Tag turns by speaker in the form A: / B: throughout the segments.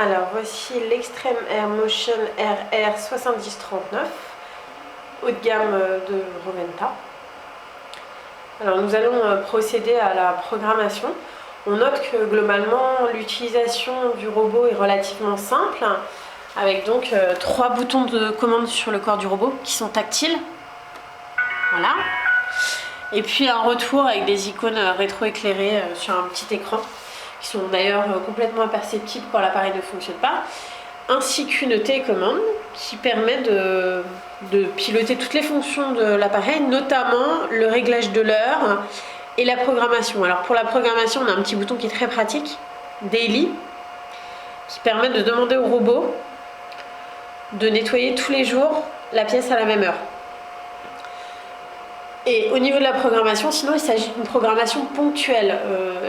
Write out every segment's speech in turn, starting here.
A: Alors voici l'Extreme Air Motion RR 7039, haut de gamme de Roventa. Alors nous allons procéder à la programmation. On note que globalement l'utilisation du robot est relativement simple, avec donc 3 boutons de commande sur le corps du robot qui sont tactiles. Voilà. Et puis un retour avec des icônes rétroéclairées sur un petit écran, qui sont d'ailleurs complètement imperceptibles quand l'appareil ne fonctionne pas, ainsi qu'une télécommande qui permet de piloter toutes les fonctions de l'appareil, notamment le réglage de l'heure et la programmation. Alors pour la programmation, on a un petit bouton qui est très pratique, Daily, qui permet de demander au robot de nettoyer tous les jours la pièce à la même heure. Et au niveau de la programmation, sinon il s'agit d'une programmation ponctuelle.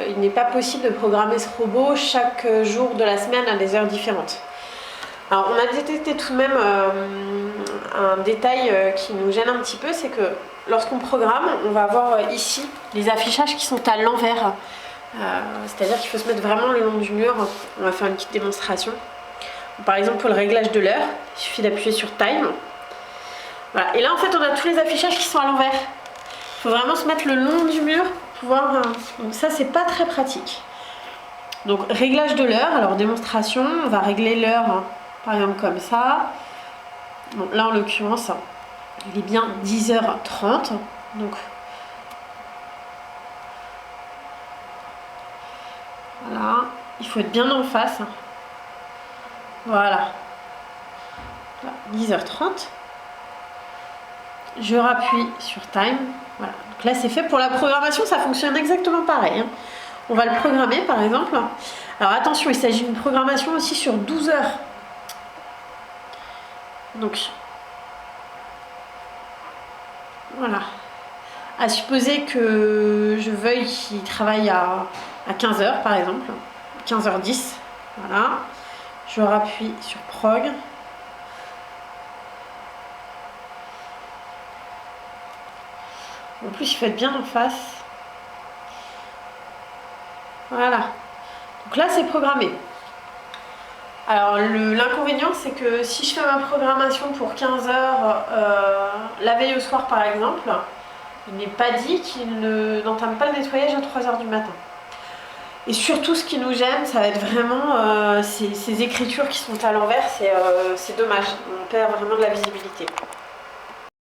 A: Il n'est pas possible de programmer ce robot chaque jour de la semaine à des heures différentes. Alors on a détecté tout de même un détail qui nous gêne un petit peu, c'est que lorsqu'on programme, on va avoir ici les affichages qui sont à l'envers. C'est-à-dire qu'il faut se mettre vraiment le long du mur. On va faire une petite démonstration. Par exemple pour le réglage de l'heure, il suffit d'appuyer sur Time. Voilà. Et là en fait on a tous les affichages qui sont à l'envers. Il faut vraiment se mettre le long du mur pour pouvoir... Donc ça c'est pas très pratique. Donc réglage de l'heure, alors démonstration, on va régler l'heure par exemple comme ça. Bon, là en l'occurrence il est bien 10h30. Donc voilà, il faut être bien en face. Voilà, 10h30. Je rappuie sur Time. Voilà. Donc là c'est fait. Pour la programmation, ça fonctionne exactement pareil. On va le programmer par exemple. Alors attention, il s'agit d'une programmation aussi sur 12 heures. Donc voilà. À supposer que je veuille qu'il travaille à 15 heures par exemple. 15h10. Voilà. Je rappuie sur Prog. En plus, il faut être bien en face. Voilà. Donc là, c'est programmé. Alors, l'inconvénient, c'est que si je fais ma programmation pour 15 heures, la veille au soir, par exemple, il n'est pas dit qu'il n'entame pas le nettoyage à 3 heures du matin. Et surtout, ce qui nous gêne, ça va être vraiment ces écritures qui sont à l'envers. C'est dommage. On perd vraiment de la visibilité.